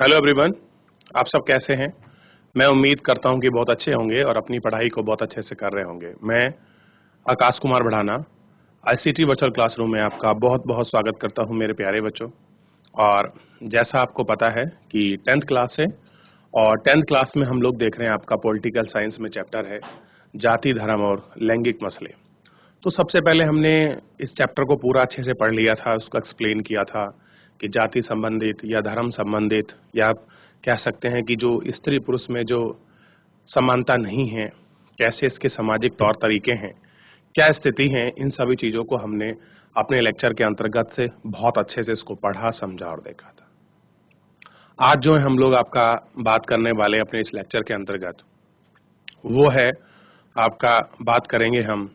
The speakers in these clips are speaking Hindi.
हेलो एवरीवन, आप सब कैसे हैं? मैं उम्मीद करता हूं कि बहुत अच्छे होंगे और अपनी पढ़ाई को बहुत अच्छे से कर रहे होंगे। मैं आकाश कुमार बढ़ाना आईसीटी वर्चुअल क्लासरूम में आपका बहुत बहुत स्वागत करता हूं मेरे प्यारे बच्चों। और जैसा आपको पता है कि 10th क्लास है और 10th क्लास में हम लोग देख रहे हैं आपका पॉलिटिकल साइंस में चैप्टर है जाति, धर्म और लैंगिक मसले। तो सबसे पहले हमने इस चैप्टर को पूरा अच्छे से पढ़ लिया था, उसको एक्सप्लेन किया था कि जाति संबंधित या धर्म संबंधित या आप कह सकते हैं कि जो स्त्री पुरुष में जो समानता नहीं है, कैसे इसके सामाजिक तौर तरीके हैं, क्या स्थिति है, इन सभी चीजों को हमने अपने लेक्चर के अंतर्गत से बहुत अच्छे से इसको पढ़ा, समझा और देखा था। आज जो है हम लोग आपका बात करने वाले अपने इस लेक्चर के अंतर्गत वो है आपका बात करेंगे हम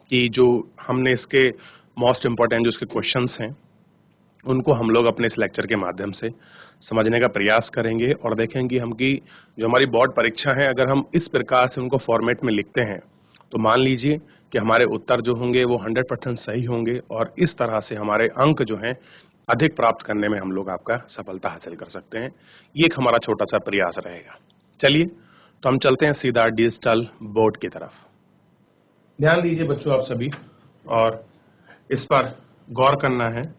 कि जो हमने इसके मोस्ट इम्पोर्टेंट जो इसके क्वेश्चंस हैं उनको हम लोग अपने इस लेक्चर के माध्यम से समझने का प्रयास करेंगे और देखेंगे हम कि जो हमारी बोर्ड परीक्षा है अगर हम इस प्रकार से उनको फॉर्मेट में लिखते हैं तो मान लीजिए कि हमारे उत्तर जो होंगे वो 100% सही होंगे और इस तरह से हमारे अंक जो हैं अधिक प्राप्त करने में हम लोग आपका सफलता हासिल कर सकते हैं। ये एक हमारा छोटा सा प्रयास रहेगा। चलिए तो हम चलते हैं सीधा डिजिटल बोर्ड की तरफ। ध्यान दीजिए बच्चों आप सभी और इस पर गौर करना है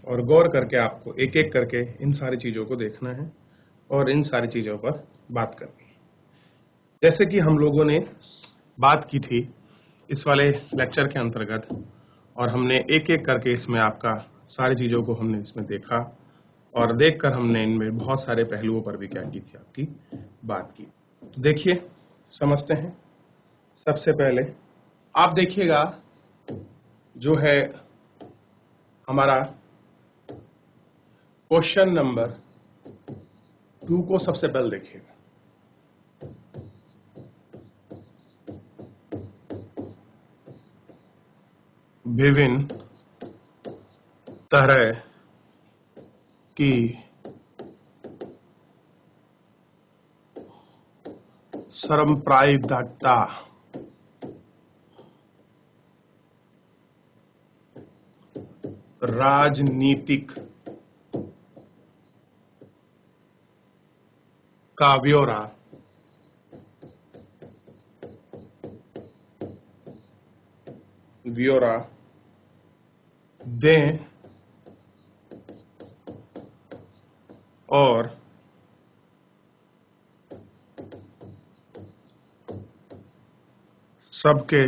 और गौर करके आपको एक एक करके इन सारी चीजों को देखना है और इन सारी चीजों पर बात करनी है। जैसे कि हम लोगों ने बात की थी इस वाले लेक्चर के अंतर्गत और हमने एक एक करके इसमें आपका सारी चीजों को हमने इसमें देखा और देखकर हमने इनमें बहुत सारे पहलुओं पर भी क्या की थी आपकी बात की। तो देखिए समझते हैं। सबसे पहले आप देखिएगा जो है हमारा क्वेश्चन नंबर 2 को सबसे पहले देखिएगा। विभिन्न तरह की सांप्रदायिकता राजनीतिक का ब्यौरा ब्यौरा दें और सबके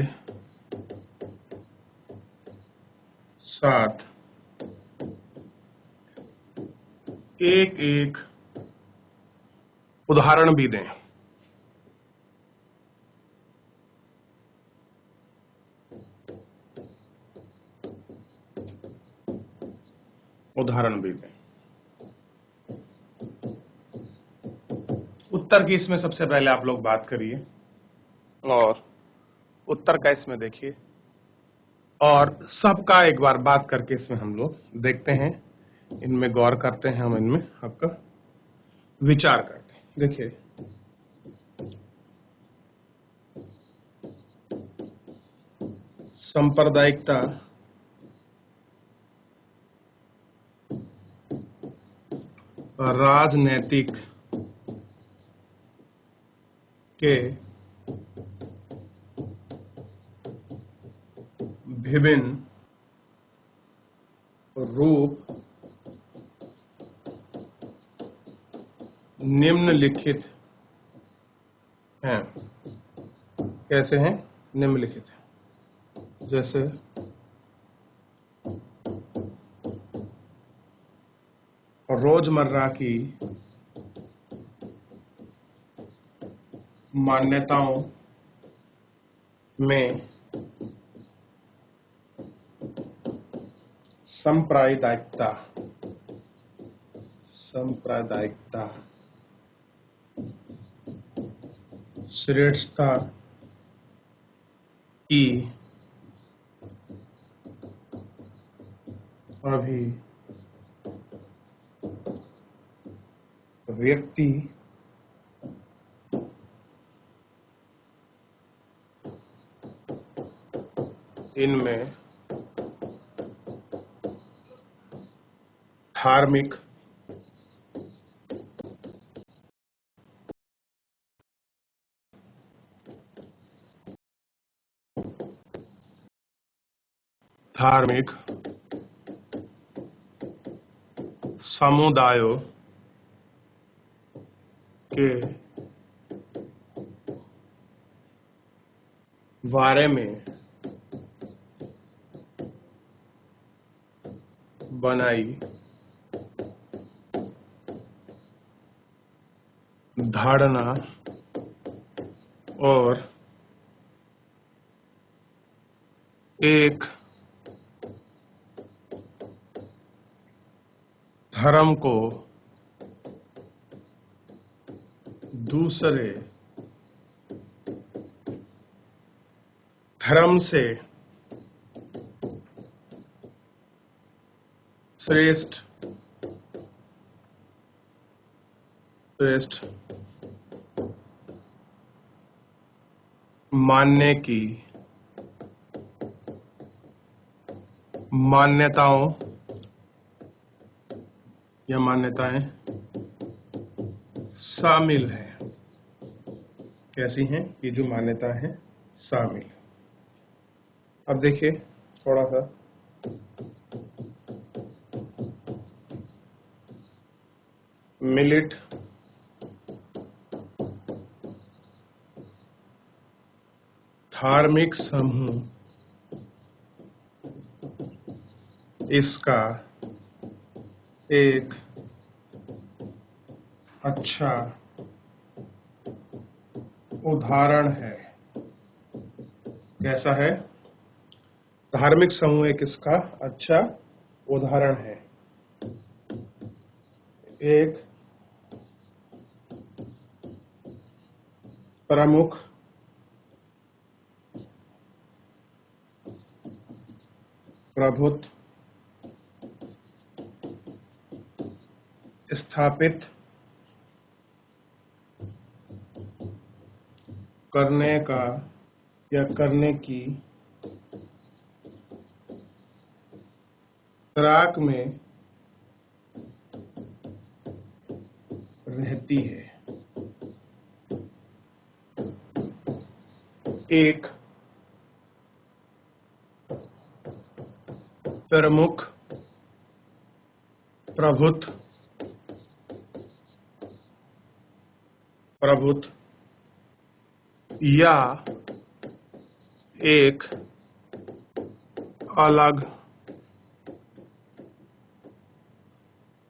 साथ एक एक उदाहरण भी दें। उदाहरण भी दें। उत्तर की इसमें सबसे पहले आप लोग बात करिए और उत्तर का इसमें देखिए और सबका एक बार बात करके इसमें हम लोग देखते हैं, इनमें गौर करते हैं, हम इनमें आपका विचार करते हैं। देखिए सांप्रदायिकता राजनैतिक के विभिन्न रूप निम्नलिखित हैं। कैसे हैं? निम्नलिखित हैं। जैसे रोजमर्रा की मान्यताओं में सांप्रदायिकता सांप्रदायिकता श्रेष्ठता की अभिव्यक्ति इनमें धार्मिक धार्मिक समुदायों के बारे में बनाई धारणा और एक धर्म को दूसरे धर्म से श्रेष्ठ मानने की मान्यताओं या मान्यताएं शामिल है। कैसी हैं ये जो मान्यता है शामिल। अब देखिए थोड़ा सा मिलिट धार्मिक समूह इसका एक अच्छा उदाहरण है। कैसा है? धार्मिक समूह एक इसका अच्छा उदाहरण है। एक प्रमुख प्रभुत्व स्थापित करने का या करने की फिराक में रहती है। एक प्रमुख प्रभुत्व या एक अलग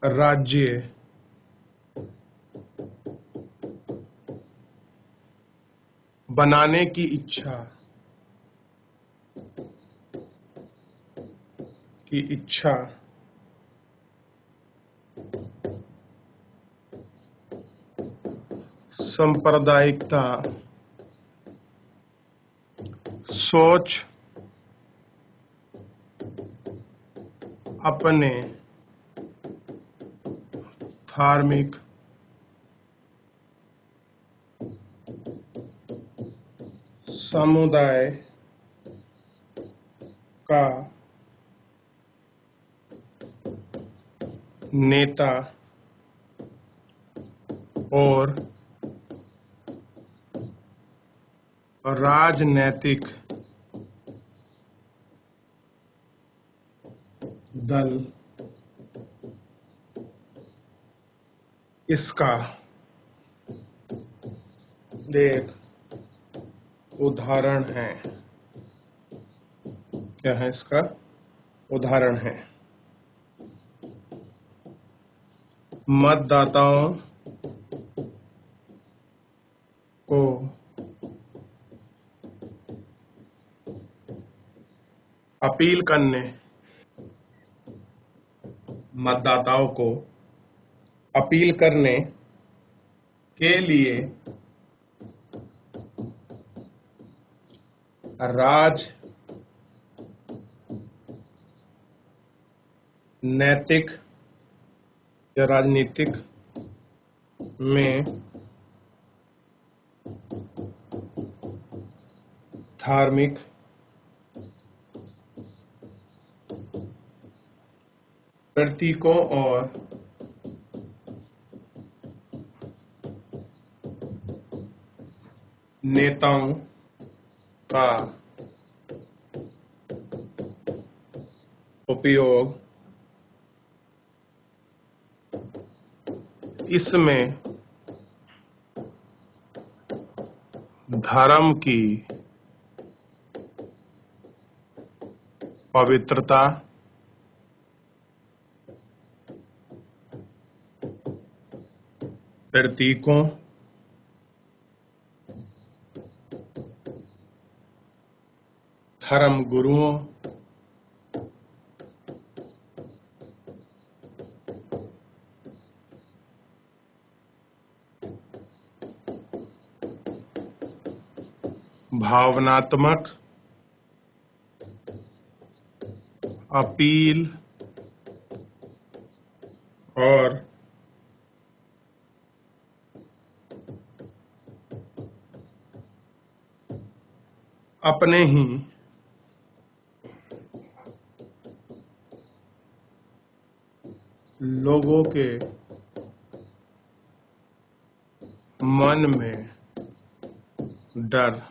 राज्य बनाने की इच्छा सांप्रदायिकता सोच अपने धार्मिक समुदाय का नेता और राजनैतिक दल इसका एक उदाहरण है। क्या है? इसका उदाहरण है। मतदाताओं को अपील करने के लिए राजनीतिक में धार्मिक प्रतीकों और नेताओं का उपयोग इसमें धर्म की पवित्रता, प्रतीकों, धर्म गुरुओं, भावनात्मक अपील और अपने ही लोगों के मन में डर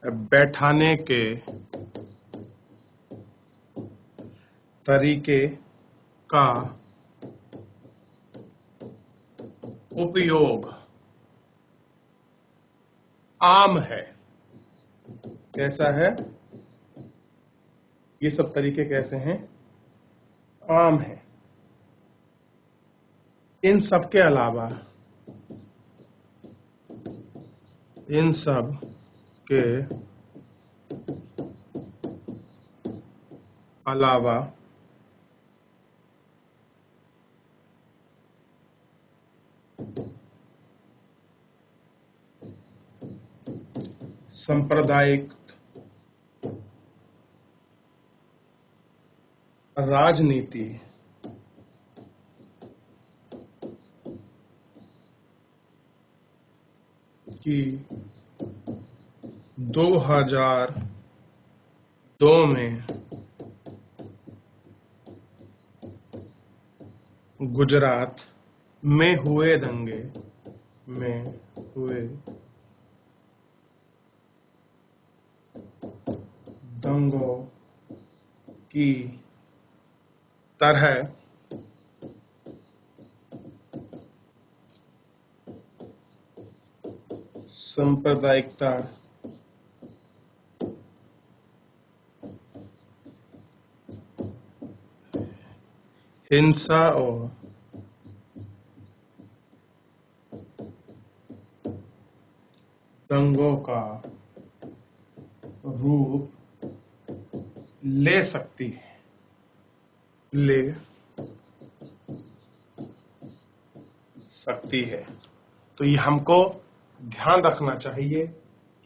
बैठाने के तरीके का उपयोग आम है। कैसा है? ये सब तरीके कैसे हैं? आम है। इन सब के अलावा सांप्रदायिक राजनीति की 2002 में गुजरात में हुए दंगे में दंगों की तरह सांप्रदायिकता हिंसा और दंगों का रूप ले सकती है। तो ये हमको ध्यान रखना चाहिए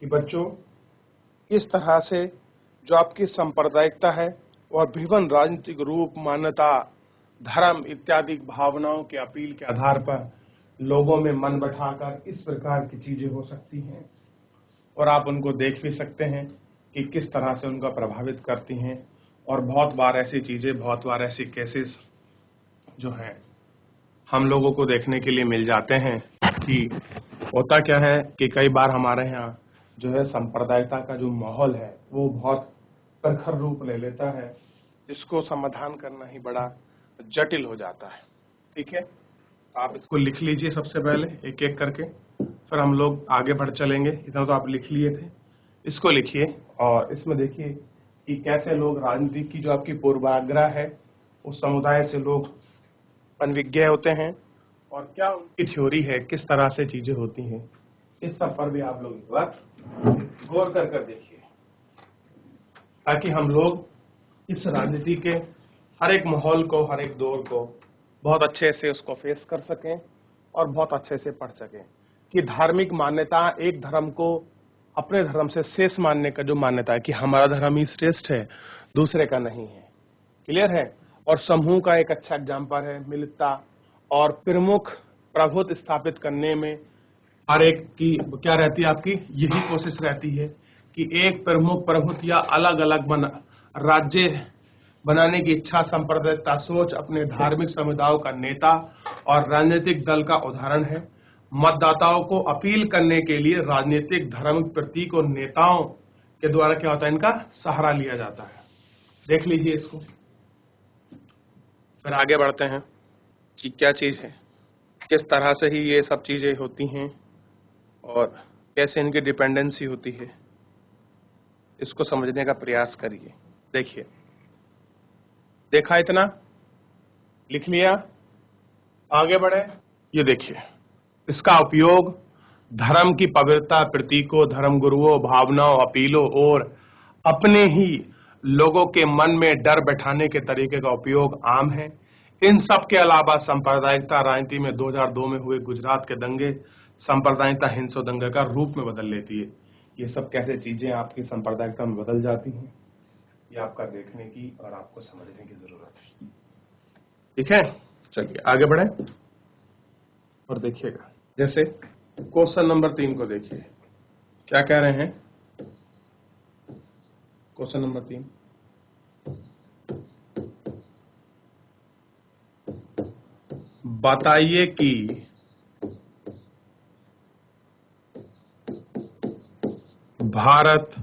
कि बच्चों इस तरह से जो आपकी सांप्रदायिकता है और विभिन्न राजनीतिक रूप, मान्यता, धर्म इत्यादि भावनाओं के अपील के आधार पर लोगों में मन बैठाकर इस प्रकार की चीजें हो सकती हैं और आप उनको देख भी सकते हैं कि किस तरह से उनका प्रभावित करती हैं। और बहुत बार ऐसी चीजें, बहुत बार ऐसी केसेस जो हैं हम लोगों को देखने के लिए मिल जाते हैं कि होता क्या है कि कई बार हमारे यहाँ जो है सांप्रदायिकता का जो माहौल है वो बहुत प्रखर रूप ले लेता है, जिसको समाधान करना ही बड़ा जटिल हो जाता है। ठीक है, आप इसको लिख लीजिए सबसे पहले एक एक करके, फिर हम लोग आगे बढ़ चलेंगे। इतना तो आप लिख लिए थे, इसको लिखिए और इसमें देखिए कि कैसे लोग राजनीति की जो आपकी पूर्वाग्रह है उस समुदाय से लोग अनभिज्ञ होते हैं और क्या उनकी थ्योरी है, किस तरह से चीजें होती हैं, इस सब पर भी आप लोग एक बार गौर कर देखिए, ताकि हम लोग इस राजनीति के हर एक माहौल को, हर एक दौर को बहुत अच्छे से उसको फेस कर सकें और बहुत अच्छे से पढ़ सकें कि धार्मिक मान्यता एक धर्म को अपने धर्म से शेष मानने का जो मान्यता है कि हमारा धर्म ही श्रेष्ठ है, दूसरे का नहीं है। क्लियर है? और समूह का एक अच्छा एग्जाम्पल है मिलिकता और प्रमुख प्रभुत्व स्थापित करने में हर एक की क्या रहती है, आपकी यही कोशिश रहती है कि एक प्रमुख प्रभुत्व या अलग अलग राज्य बनाने की इच्छा, सांप्रदायिकता सोच अपने धार्मिक समुदायों का नेता और राजनीतिक दल का उदाहरण है। मतदाताओं को अपील करने के लिए राजनीतिक, धार्मिक प्रतीक और नेताओं के द्वारा क्या होता है, इनका सहारा लिया जाता है। देख लीजिए इसको। फिर आगे बढ़ते हैं कि क्या चीज है, किस तरह से ही ये सब चीजें होती हैं और कैसे इनकी डिपेंडेंसी होती है, इसको समझने का प्रयास करिए। देखिए, देखा इतना, लिख लिया, आगे बढ़े। ये देखिए, इसका उपयोग धर्म की पवित्रता, प्रतीकों, धर्म गुरुओं, भावनाओं, अपीलों और अपने ही लोगों के मन में डर बैठाने के तरीके का उपयोग आम है। इन सब के अलावा सांप्रदायिकता राजनीति में 2002 में हुए गुजरात के दंगे सांप्रदायिकता हिंसक दंगे का रूप में बदल लेती है। ये सब कैसे चीजें आपकी सांप्रदायिकता में बदल जाती हैं, ये आपका देखने की और आपको समझने की जरूरत है। ठीक है, चलिए आगे बढ़े और देखिएगा। जैसे क्वेश्चन नंबर 3 को देखिए, क्या कह रहे हैं। क्वेश्चन नंबर 3, बताइए कि भारत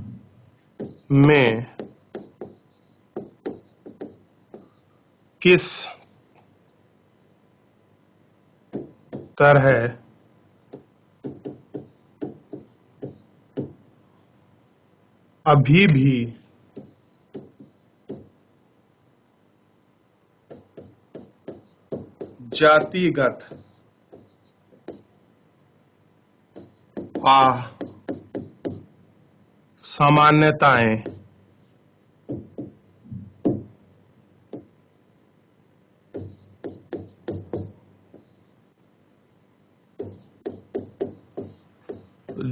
में किस तरह अभी भी जातिगत सामान्यताएं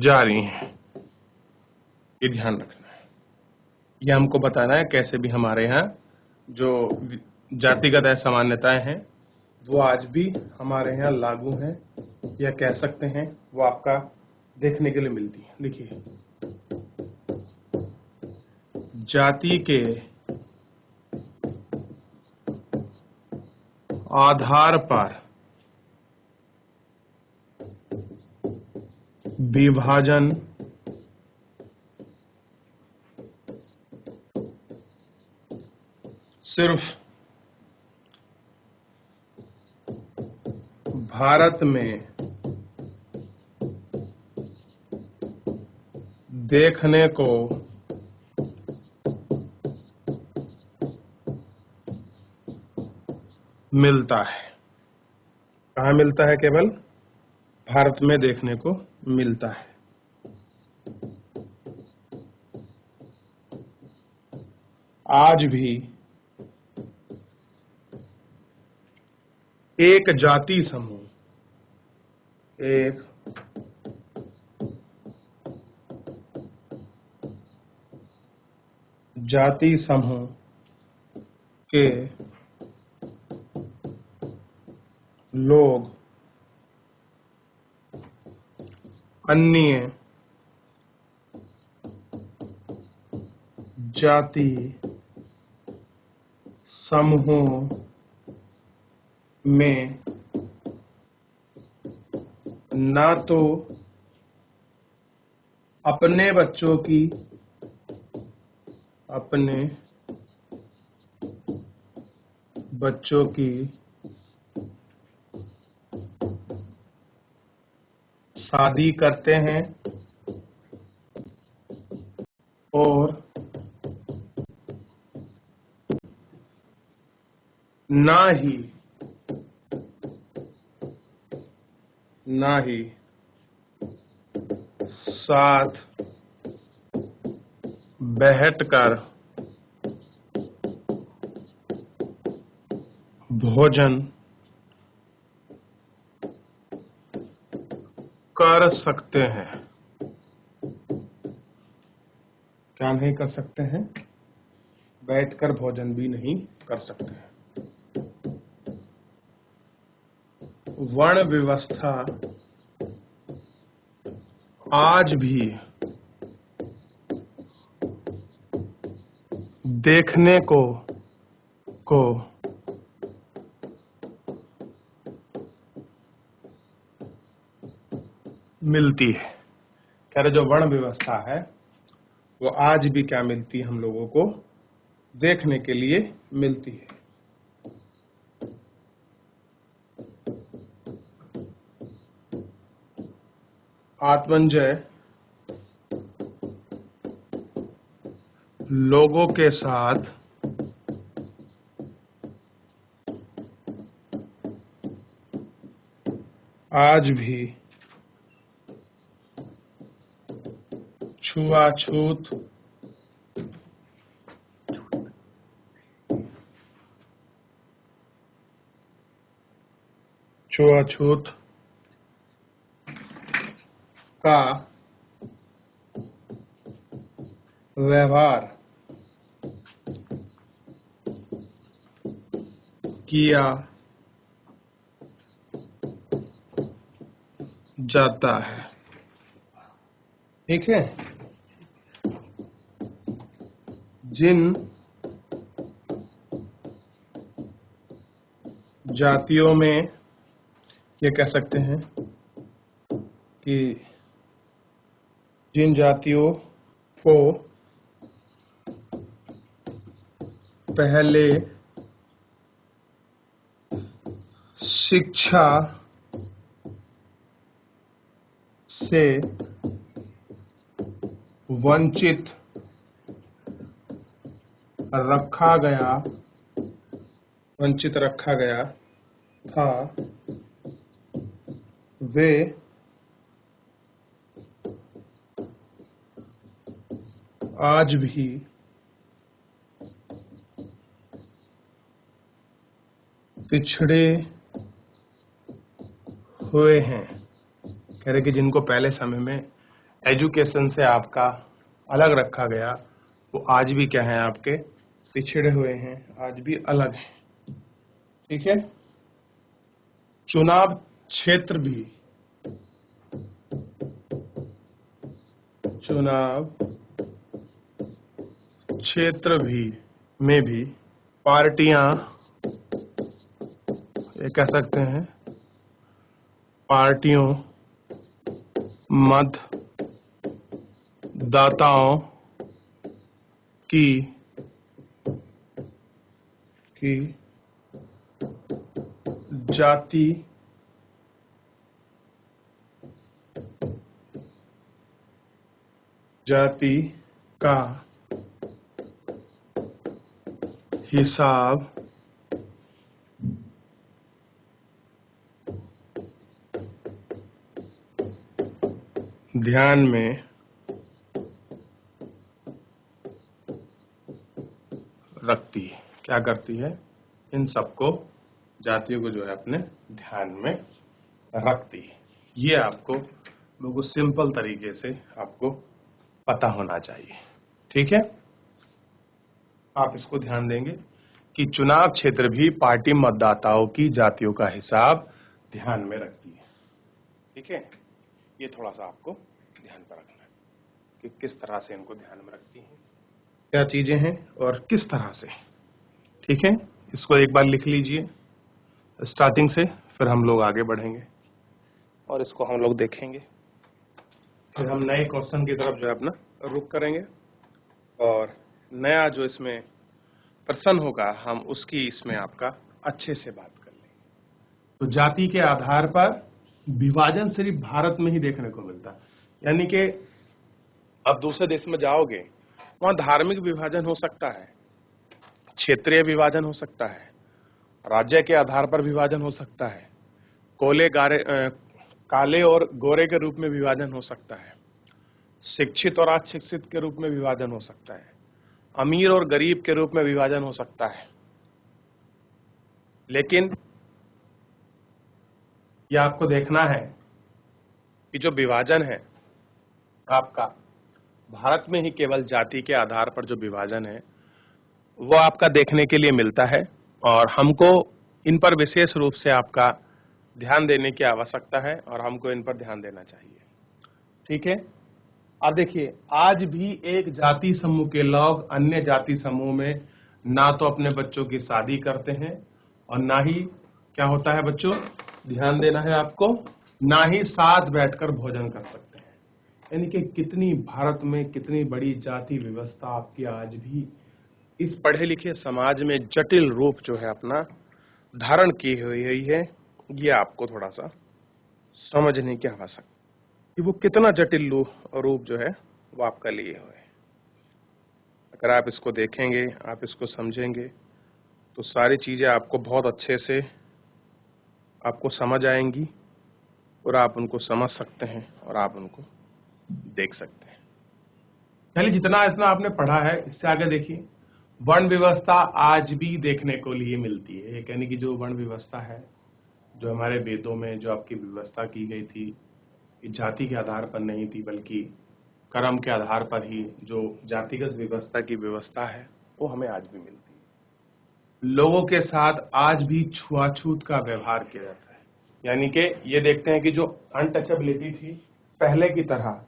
जारी हैं। ये ध्यान रखना है, ये हमको बताना है कैसे भी हमारे यहाँ जो जातिगत असामान्यताएं हैं वो आज भी हमारे यहाँ लागू हैं, या कह सकते हैं वो आपका देखने के लिए मिलती है। देखिए, जाति के आधार पर विभाजन सिर्फ भारत में देखने को मिलता है। कहाँ मिलता है? केवल भारत में देखने को मिलता है। आज भी एक जाति समूह, एक जाति समूह के लोग अन्य जाति समूहों में ना तो अपने बच्चों की शादी करते हैं और ना ही साथ बैठकर भोजन कर सकते हैं। क्या नहीं कर सकते हैं? बैठकर भोजन भी नहीं कर सकते हैं। वर्ण व्यवस्था आज भी देखने को मिलती है। कह रहे जो वर्ण व्यवस्था है वो आज भी क्या मिलती है हम लोगों को देखने के लिए मिलती है। आत्मंजय लोगों के साथ आज भी छुआछूत का व्यवहार किया जाता है। ठीक है, जिन जातियों में ये कह सकते हैं कि जिन जातियों को पहले शिक्षा से वंचित रखा गया था, वे आज भी पिछड़े हुए हैं। कह रहे कि जिनको पहले समय में एजुकेशन से आपका अलग रखा गया, वो आज भी क्या है, आपके पिछड़े हुए हैं, आज भी अलग हैं। ठीक है, चुनाव क्षेत्र भी में भी पार्टियां, ये कह सकते हैं पार्टियों मतदाताओं की जाति का हिसाब ध्यान में रखती है। क्या करती है, इन सबको जातियों को जो है अपने ध्यान में रखती है। ये आपको बिल्कुल सिंपल तरीके से आपको पता होना चाहिए। ठीक है, आप इसको ध्यान देंगे कि चुनाव क्षेत्र भी पार्टी मतदाताओं की जातियों का हिसाब ध्यान में रखती है। ठीक है, ये थोड़ा सा आपको ध्यान पर रखना है कि किस तरह से इनको ध्यान में रखती हैं, क्या चीजें हैं और किस तरह से। ठीक है, इसको एक बार लिख लीजिए स्टार्टिंग से, फिर हम लोग आगे बढ़ेंगे और इसको हम लोग देखेंगे। फिर हम नए क्वेश्चन की तरफ जो है अपना रुख करेंगे और नया जो इसमें प्रश्न होगा हम उसकी इसमें आपका अच्छे से बात कर लेंगे। तो जाति के आधार पर विभाजन सिर्फ भारत में ही देखने को मिलता है, यानी कि अब दूसरे देश में जाओगे वहां धार्मिक विभाजन हो सकता है, क्षेत्रीय विभाजन हो सकता है, राज्य के आधार पर विभाजन हो सकता है, काले और गोरे के रूप में विभाजन हो सकता है, शिक्षित और अशिक्षित के रूप में विभाजन हो सकता है, अमीर और गरीब के रूप में विभाजन हो सकता है। लेकिन यह आपको देखना है कि जो विभाजन है आपका भारत में ही केवल जाति के आधार पर जो विभाजन है वो आपका देखने के लिए मिलता है और हमको इन पर विशेष रूप से आपका ध्यान देने की आवश्यकता है और हमको इन पर ध्यान देना चाहिए। ठीक है, अब देखिए आज भी एक जाति समूह के लोग अन्य जाति समूह में ना तो अपने बच्चों की शादी करते हैं और ना ही क्या होता है बच्चों, ध्यान देना है आपको, ना ही साथ बैठकर भोजन कर सकते हैं। यानी कि कितनी भारत में कितनी बड़ी जाति व्यवस्था आपकी आज भी इस पढ़े लिखे समाज में जटिल रूप जो है अपना धारण की हुई है, ये आपको थोड़ा सा समझने की आवश्यकता कि वो कितना जटिल रूप जो है वो आपका लिए हुए है। अगर आप इसको देखेंगे, आप इसको समझेंगे, तो सारी चीजें आपको बहुत अच्छे से आपको समझ आएंगी और आप उनको समझ सकते हैं और आप उनको देख सकते हैं। चलिए, जितना इतना आपने पढ़ा है, इससे आगे देखिए। वर्ण व्यवस्था आज भी देखने को लिए मिलती है। ये कहने की जो वर्ण व्यवस्था है, जो हमारे वेदों में जो आपकी व्यवस्था की गई थी, ये जाति के आधार पर नहीं थी, बल्कि कर्म के आधार पर ही जो जातिगत व्यवस्था की व्यवस्था है, वो हमें आज भी मिलती है। लोगों के साथ आज भी छुआछूत का व्यवहार किया जाता है। यानी कि ये देखते हैं कि जो अनटचेबिलिटी थी पहले की तरह,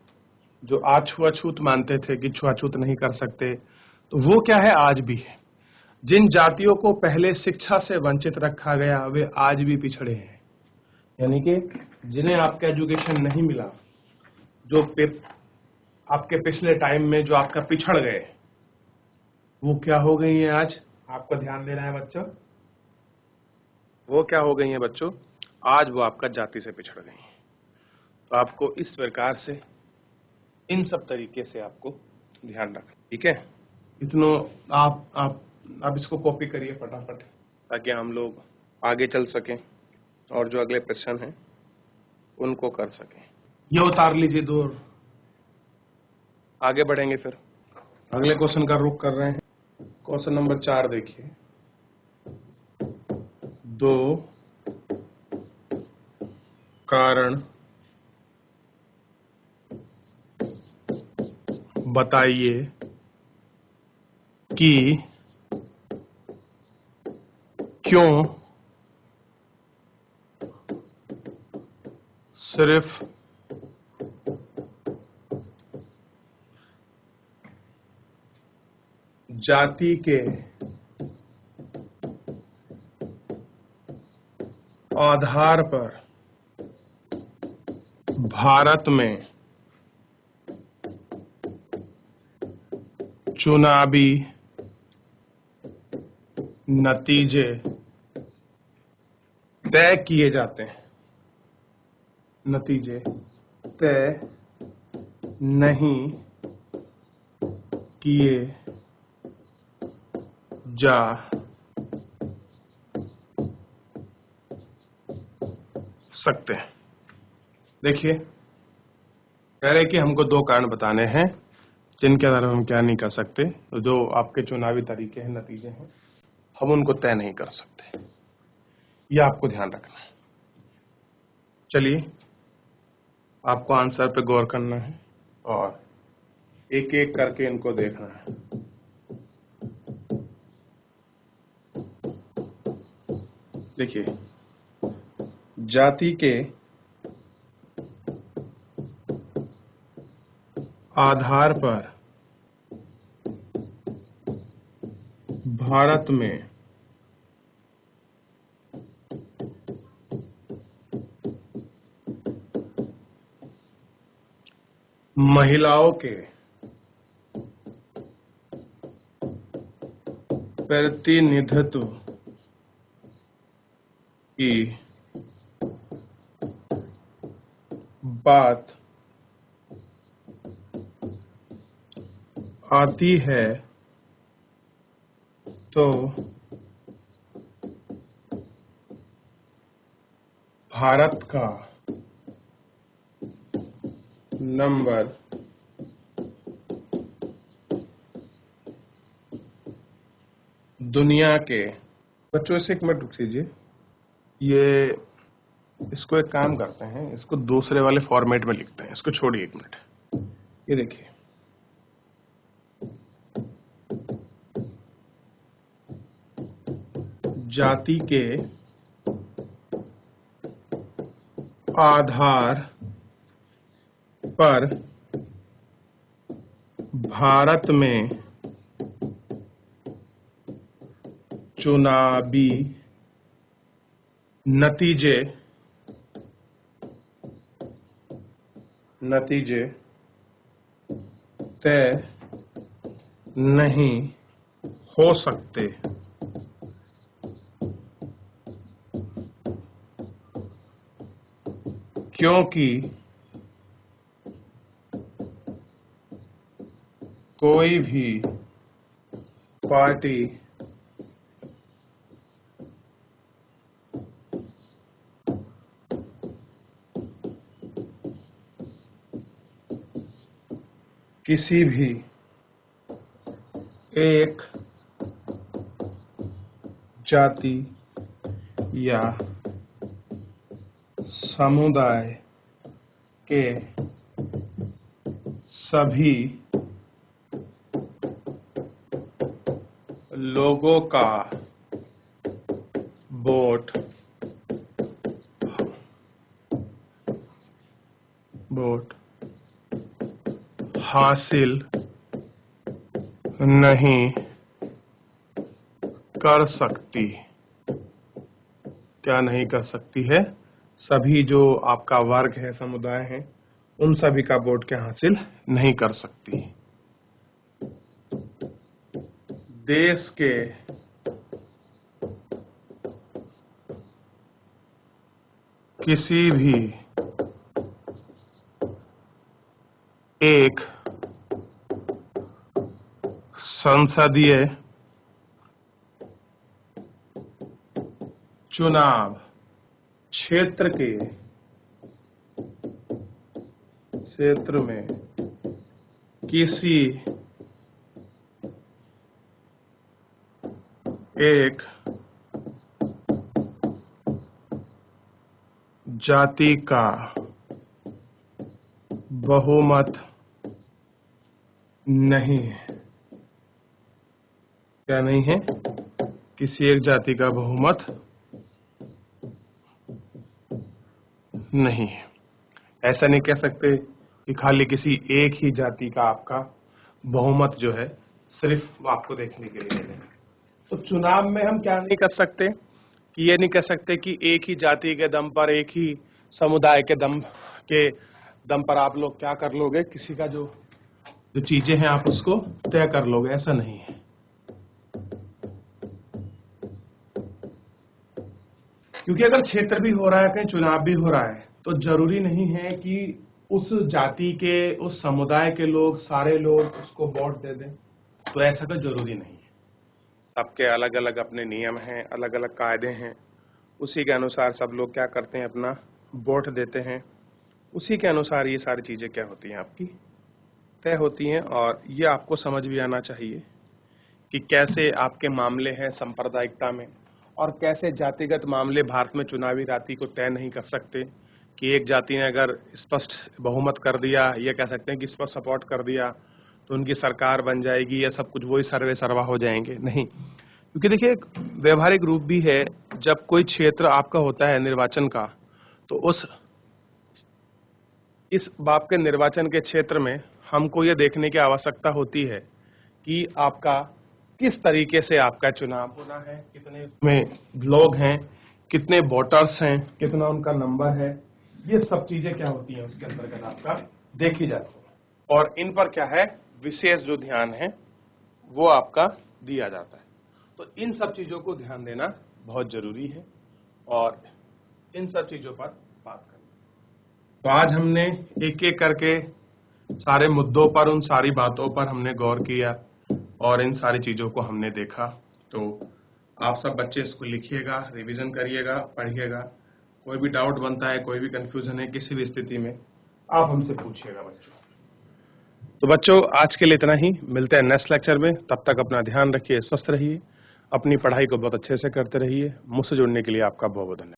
जो आज छुआछूत मानते थे कि छुआछूत नहीं कर सकते, तो वो क्या है, आज भी है। जिन जातियों को पहले शिक्षा से वंचित रखा गया, वे आज भी पिछड़े हैं। यानी कि जिन्हें आपका एजुकेशन नहीं मिला, जो आपके पिछले टाइम में जो आपका पिछड़ गए, वो क्या हो गई है आज? आपको ध्यान देना है बच्चों। वो क्या हो गई है बच्चों? आज वो आपका जाति से पिछड़ गई है। तो आपको इस प्रकार से इन सब तरीके से आपको ध्यान रखना, ठीक है। इतनो आप इसको कॉपी करिए फटाफट, ताकि हम लोग आगे चल सकें और जो अगले प्रश्न हैं उनको कर सकें। ये उतार लीजिए दो, आगे बढ़ेंगे। फिर अगले क्वेश्चन का रुख कर रहे हैं। क्वेश्चन नंबर 4 देखिए। 2 कारण बताइए कि क्यों सिर्फ जाति के आधार पर भारत में चुनावी नतीजे तय किए जाते हैं, नतीजे तय नहीं किए जा सकते हैं। देखिए, कह रहे कि हमको 2 कारण बताने हैं जिनके आधार पर हम क्या नहीं कर सकते। तो जो आपके चुनावी तरीके हैं, नतीजे हैं, हम उनको तय नहीं कर सकते। ये आपको ध्यान रखना है। चलिए, आपको आंसर पे गौर करना है और एक एक करके इनको देखना है। देखिए, जाति के आधार पर भारत में महिलाओं के प्रतिनिधित्व की बात आती है तो भारत का नंबर दुनिया के, बच्चों से 1 मिनट रुक लीजिए। ये इसको एक काम करते हैं, इसको दूसरे वाले फॉर्मेट में लिखते हैं। इसको छोड़िए 1 मिनट। ये देखिए, जाति के आधार पर भारत में चुनावी नतीजे तय नहीं हो सकते। क्योंकि कोई भी पार्टी किसी भी एक जाति या समुदाय के सभी लोगों का वोट हासिल नहीं कर सकती। क्या नहीं कर सकती है? सभी जो आपका वर्ग है, समुदाय है, उन सभी का वोट क्या हासिल नहीं कर सकती। देश के किसी भी एक संसदीय चुनाव क्षेत्र में किसी एक जाति का बहुमत नहीं है। क्या नहीं है? किसी एक जाति का बहुमत नहीं है। ऐसा नहीं कह सकते कि खाली किसी एक ही जाति का आपका बहुमत जो है सिर्फ आपको देखने के लिए मिलेगा। तो चुनाव में हम क्या नहीं कर सकते कि ये नहीं कह सकते कि एक ही जाति के दम पर, एक ही समुदाय के दम पर आप लोग क्या कर लोगे, किसी का जो चीजें हैं आप उसको तय कर लोगे। ऐसा नहीं है। क्योंकि अगर क्षेत्र भी हो रहा है, कहीं चुनाव भी हो रहा है, तो जरूरी नहीं है कि उस जाति के, उस समुदाय के लोग, सारे लोग उसको वोट दे दें। तो ऐसा तो जरूरी नहीं है। सबके अलग अलग अपने नियम हैं, अलग अलग कायदे हैं। उसी के अनुसार सब लोग क्या करते हैं, अपना वोट देते हैं। उसी के अनुसार ये सारी चीजें क्या होती हैं, आपकी तय होती हैं। और ये आपको समझ भी आना चाहिए कि कैसे आपके मामले हैं सांप्रदायिकता में, और कैसे जातिगत मामले भारत में चुनावी राशि को तय नहीं कर सकते कि एक जाति ने अगर स्पष्ट बहुमत कर दिया, ये कह सकते हैं कि स्पष्ट सपोर्ट कर दिया तो उनकी सरकार बन जाएगी, या सब कुछ वही सर्वे सर्वा हो जाएंगे। नहीं, क्योंकि देखिए एक व्यवहारिक रूप भी है। जब कोई क्षेत्र आपका होता है निर्वाचन का, तो इस बाप के निर्वाचन के क्षेत्र में हमको ये देखने की आवश्यकता होती है कि आपका किस तरीके से आपका चुनाव होना है, कितने में लोग हैं, कितने वोटर्स हैं, कितना उनका नंबर है। ये सब चीजें क्या होती हैं उसके अंतर्गत आपका देखी जाती है, और इन पर क्या है विशेष जो ध्यान है वो आपका दिया जाता है। तो इन सब चीजों को ध्यान देना बहुत जरूरी है, और इन सब चीजों पर बात करना। तो आज हमने एक एक करके सारे मुद्दों पर, उन सारी बातों पर हमने गौर किया और इन सारी चीजों को हमने देखा। तो आप सब बच्चे इसको लिखिएगा, रिवीजन करिएगा, पढ़िएगा। कोई भी डाउट बनता है, कोई भी कंफ्यूजन है किसी भी स्थिति में, आप हमसे पूछिएगा बच्चों। तो बच्चों आज के लिए इतना ही। मिलते हैं नेक्स्ट लेक्चर में। तब तक अपना ध्यान रखिए, स्वस्थ रहिए, अपनी पढ़ाई को बहुत अच्छे से करते रहिए। मुझसे जुड़ने के लिए आपका बहुत बहुत धन्यवाद।